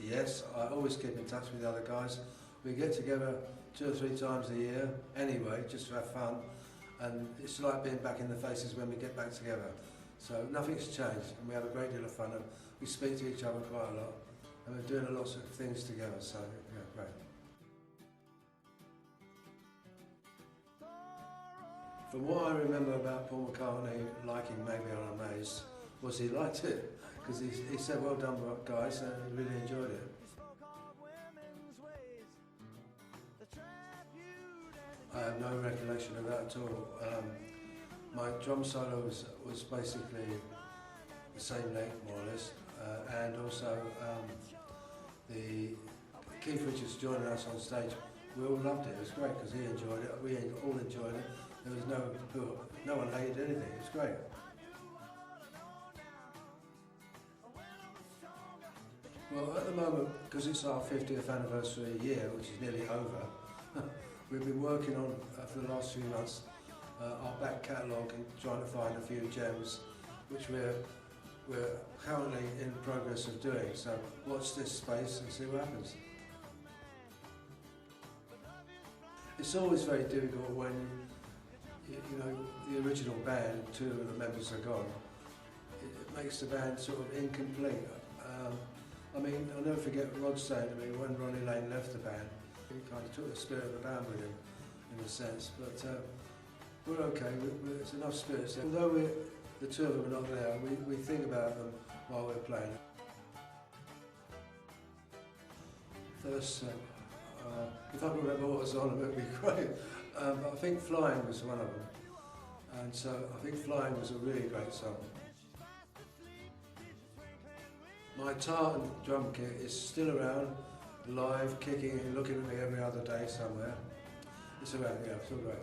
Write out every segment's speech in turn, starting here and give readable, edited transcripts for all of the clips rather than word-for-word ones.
Yes, I always keep in touch with the other guys. We get together 2 or 3 times a year anyway, just to have fun. And it's like being back in the faces when we get back together. So nothing's changed, and we have a great deal of fun. And we speak to each other quite a lot, and we're doing lots of things together, so yeah, great. From what I remember about Paul McCartney liking Maybe on Amaze, was he liked it, because he said, well done guys, and he really enjoyed it. I have no recollection of that at all. My drum solo was basically the same length, more or less, and also the Keith Richards joining us on stage. We all loved it. It was great because he enjoyed it. We all enjoyed it. There was no one hated anything. It was great. Well, at the moment, because it's our 50th anniversary year, which is nearly over, we've been working on, for the last few months, our back catalogue and trying to find a few gems, which we're currently in progress of doing. So watch this space and see what happens. It's always very difficult when, you know, the original band, 2 of the members are gone. It makes the band sort of incomplete. I mean, I'll never forget Rod saying to me when Ronnie Lane left the band, he kind of took the spirit of the band with him, in a sense. But we're okay, it's enough spirits there. Although the 2 of them are not there, we think about them while we're playing. First, if I can remember what was on, it would be great. I think Flying was one of them. And so I think Flying was a really great song. My tartan drum kit is still around, live, kicking and looking at me every other day somewhere. It's around, yeah, it's all great.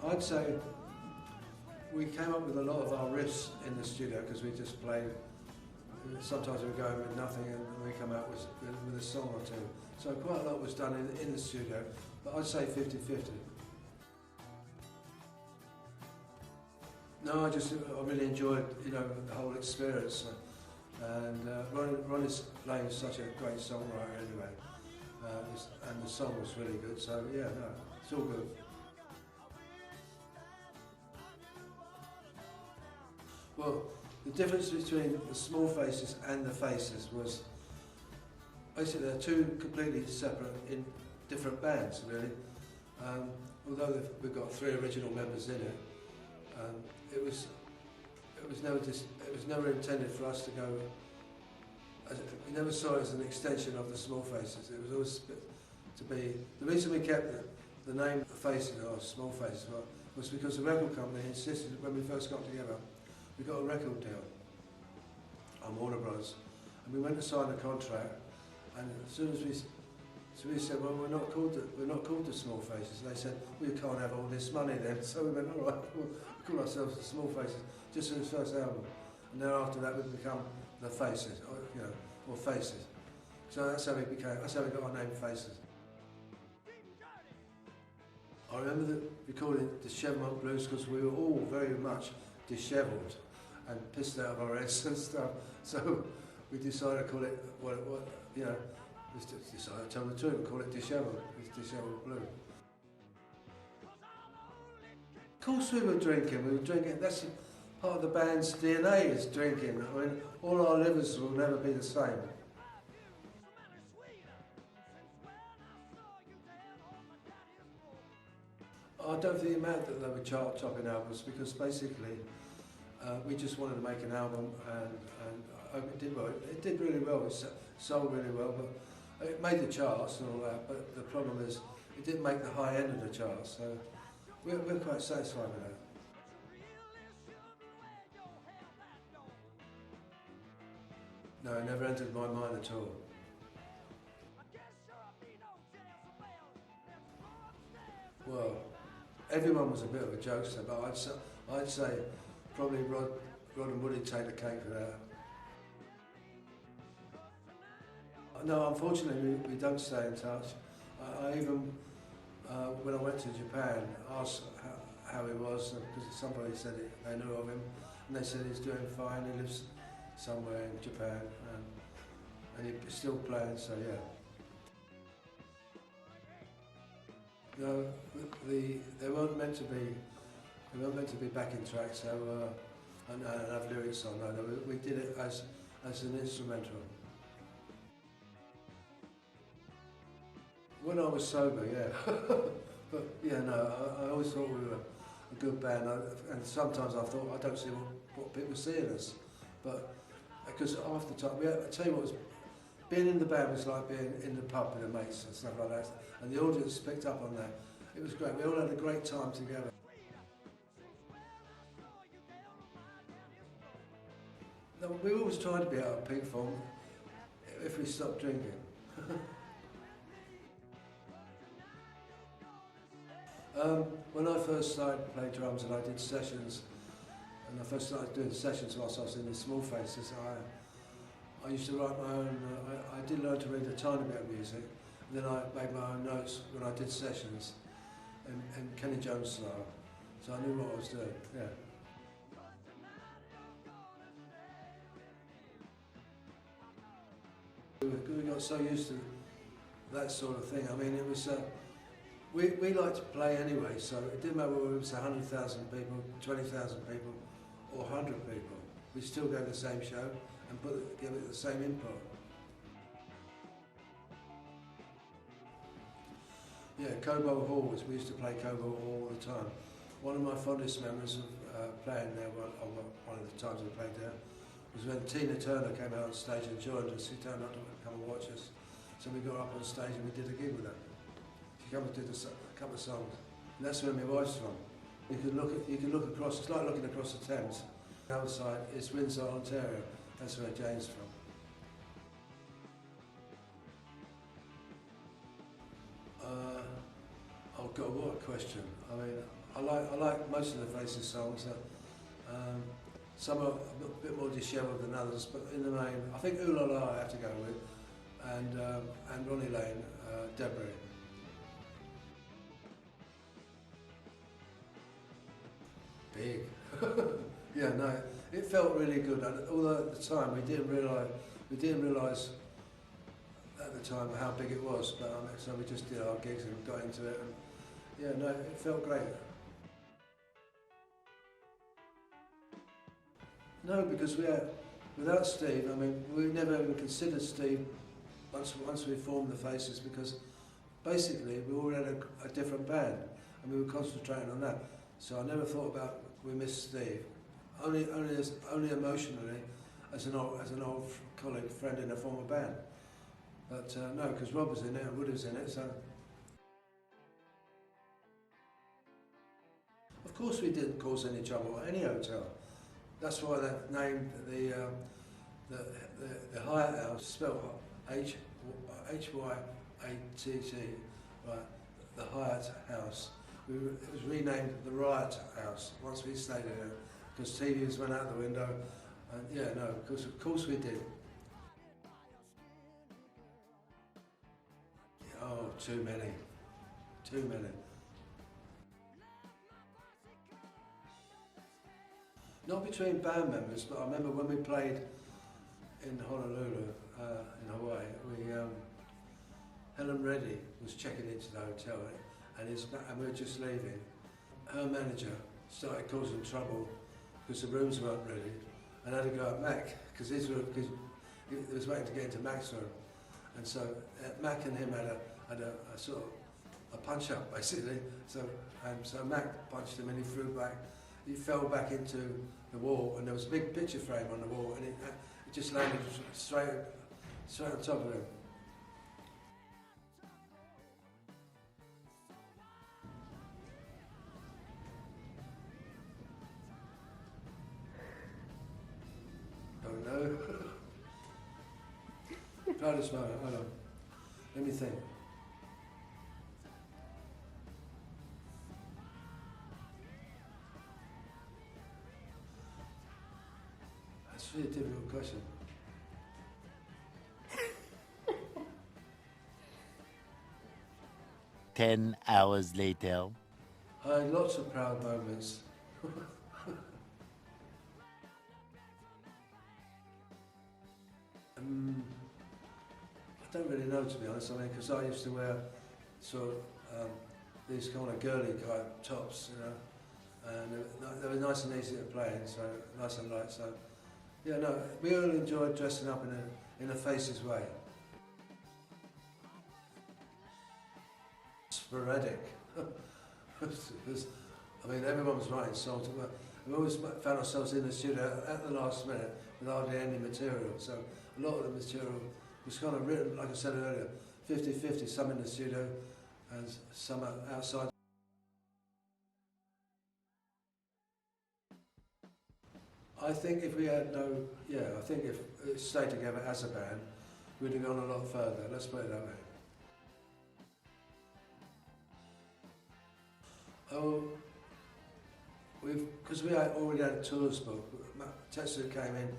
I'd say we came up with a lot of our riffs in the studio because we just played. Sometimes we go with nothing and we come out with a song or 2. So quite a lot was done in the studio, but I'd say 50-50. No, I really enjoyed, you know, the whole experience. And Ronnie Lane is such a great songwriter anyway. And the song was really good, so yeah, no, it's all good. Well, the difference between the Small Faces and the Faces was basically they're 2 completely separate, in different bands, really. Although we've got 3 original members in it, it was never intended for us to go. We never saw it as an extension of the Small Faces. It was always to be. The reason we kept the name Faces or Small Faces was because the record company insisted when we first got together. We got a record deal on Warner Bros. And we went to sign a contract, and as soon as we said, well, we're not called the Small Faces. And they said, we can't have all this money then. So we went, all right, we'll call ourselves the Small Faces, just for the first album. And then after that, we've become the Faces, or Faces. So that's how we got our name, Faces. I remember we called it the Chevron Blues because we were all very much dishevelled and pissed out of our heads and stuff. So we decided to call it just decided to tell the truth and call it Dishevelled. It's Dishevelled Blue. Of course we were drinking. That's part of the band's DNA is drinking. I mean, all our livers will never be the same. I don't think it mattered that they were chart-topping albums because basically we just wanted to make an album and I hope it did well. It did really well, it sold really well, but it made the charts and all that, but the problem is it didn't make the high end of the charts, so we're quite satisfied with that. No, it never entered my mind at all. Well, everyone was a bit of a jokester, but I'd say probably Rod and Woody take the cake for that. No, unfortunately we don't stay in touch. I even, when I went to Japan, asked how he was, because somebody said they knew of him, and they said he's doing fine, he lives somewhere in Japan, and he's still playing. So yeah. No, they weren't meant to be. They weren't meant to be backing tracks. And have lyrics on. No, we did it as an instrumental. When I was sober, yeah. But yeah, no, I always thought we were a good band, and sometimes I thought I don't see what people see in us. But because half the time, I tell you what, being in the band was like being in the pub with the mates and stuff like that, and the audience picked up on that. It was great. We all had a great time together. No, we always tried to be out of peak form if we stopped drinking. When I first started to play drums and I did sessions, and I first started doing sessions whilst I was in the Small Faces, I used to write my own, I did learn to read a tiny bit of music, and then I made my own notes when I did sessions in Kenney style, so I knew what I was doing, yeah. We got so used to that sort of thing. I mean, it was, we liked to play anyway, so it didn't matter whether it was 100,000 people, 20,000 people, or 100 people. We still go to the same show and give it the same input. Yeah, Cobo Hall, we used to play Cobo Hall all the time. One of my fondest memories of playing there, one of the times we played there, was when Tina Turner came out on stage and joined us. She turned up to come and watch us. So we got up on stage and we did a gig with her. She came and did a couple of songs. And that's where my wife's from. You can look across, it's like looking across the Thames. The other side is Windsor, Ontario. That's where Jane's from. Oh God, what a question. I mean, I like most of the Faces songs. Some are a bit more dishevelled than others, but in the main, I think Ooh La La I have to go with, and Ronnie Lane, Debris. Big. Yeah, no, it felt really good. And although at the time we didn't realise at the time how big it was, but so we just did our gigs and got into it, and yeah, no, it felt great. No, because without Steve, I mean, we never even considered Steve once we formed the Faces, because basically we all had a different band and we were concentrating on that. So I never thought about we missed Steve, only emotionally as an old colleague, friend in a former band. But no, because Rob was in it and Woody was in it, so. Of course we didn't cause any trouble at any hotel. That's why they named the Hyatt House, spelled H-Y-A-T-T, right, the Hyatt House. It was renamed the Riot House once we stayed in it, because TVs went out the window, and yeah, no, of course we did. Oh, too many. Not between band members, but I remember when we played in Honolulu, in Hawaii, Helen Reddy was checking into the hotel, and we were just leaving. Her manager started causing trouble because the rooms weren't ready, and had to go at Mac, because he was waiting to get into Mac's room. And so Mac and him had a sort of a punch up, basically. So Mac punched him and he flew back. He fell back into the wall, and there was a big picture frame on the wall, and it just landed straight on top of him. Don't know. Proudest moment, hold on. Let me think. That's a really difficult question. Ten hours later. I had lots of proud moments. I don't really know, to be honest. I mean, because I used to wear sort of these kind of girly kind of tops, you know, and they were nice and easy to play in, so nice and light. So yeah, no, we all enjoyed dressing up in a faces way. Sporadic. I mean, everyone was writing songs. We always found ourselves in the studio at the last minute with hardly any material. So a lot of the material was kind of written, like I said earlier, 50-50, some in the studio and some outside. I think if we had I think if it stayed together as a band, we'd have gone a lot further, let's put it that way. Oh, because we already had tours booked, Tetsu came in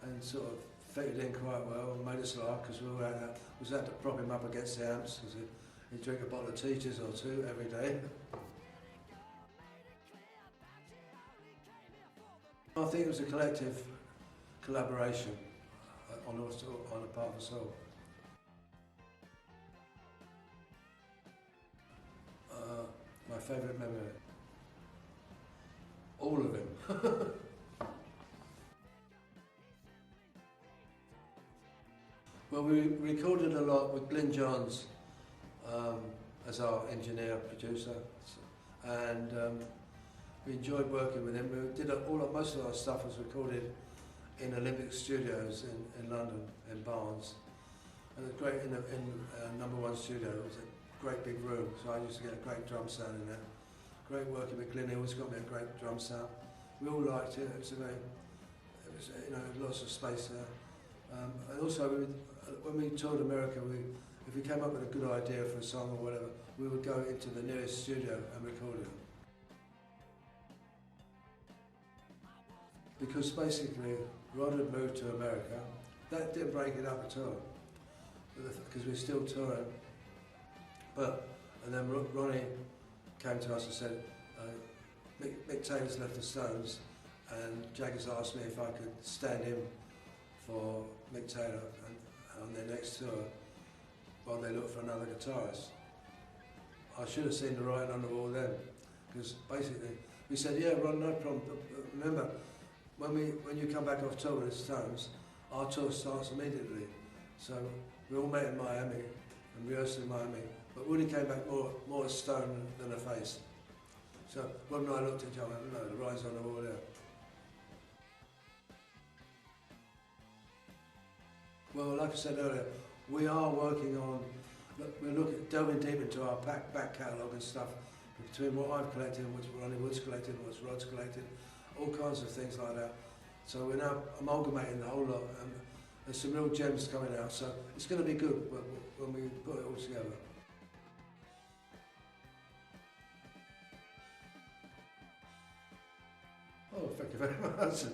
and sort of fitted in quite well and made us laugh because we had to prop him up against the amps because he'd drink a bottle of Teachers or two every day. I think it was a collective collaboration on a part of the soul. My favourite memory? All of them. Well, we recorded a lot with Glyn Johns as our engineer, producer, and we enjoyed working with him. We did most of our stuff was recorded in Olympic Studios in London, in Barnes. And it was great in #1 studio. It was a great big room, so I used to get a great drum sound in there. Great working with Glyn. He always got me a great drum sound. We all liked it. It was lots of space there. And also, when we toured America, if we came up with a good idea for a song or whatever, we would go into the nearest studio and record it. Because basically, Rod had moved to America. That didn't break it up at all, because we were still touring. And then Ronnie came to us and said, Mick Taylor's left the Stones, and Jaggers asked me if I could stand in for Mick Taylor on their next tour while they looked for another guitarist. I should have seen the writing on the wall then, because basically we said, yeah, Ron, no problem. But remember, when you come back off tour with the Stones, our tour starts immediately. So we all met in Miami and rehearsed in Miami. But Woody came back more a stone than a face. So Rod and I looked at each other, no, the writing's on the wall there. Well, like I said earlier, we are working on, we're delving deep into our back catalogue and stuff, between what I've collected, what Ronnie Wood's collected, what Rod's collected, all kinds of things like that. So we're now amalgamating the whole lot, and there's some real gems coming out, so it's going to be good when we put it all together. Oh, thank you very much.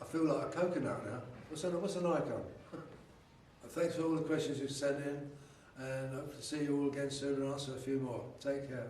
I feel like a coconut now. What's an icon? Thanks for all the questions you've sent in, and I hope to see you all again soon and answer a few more. Take care.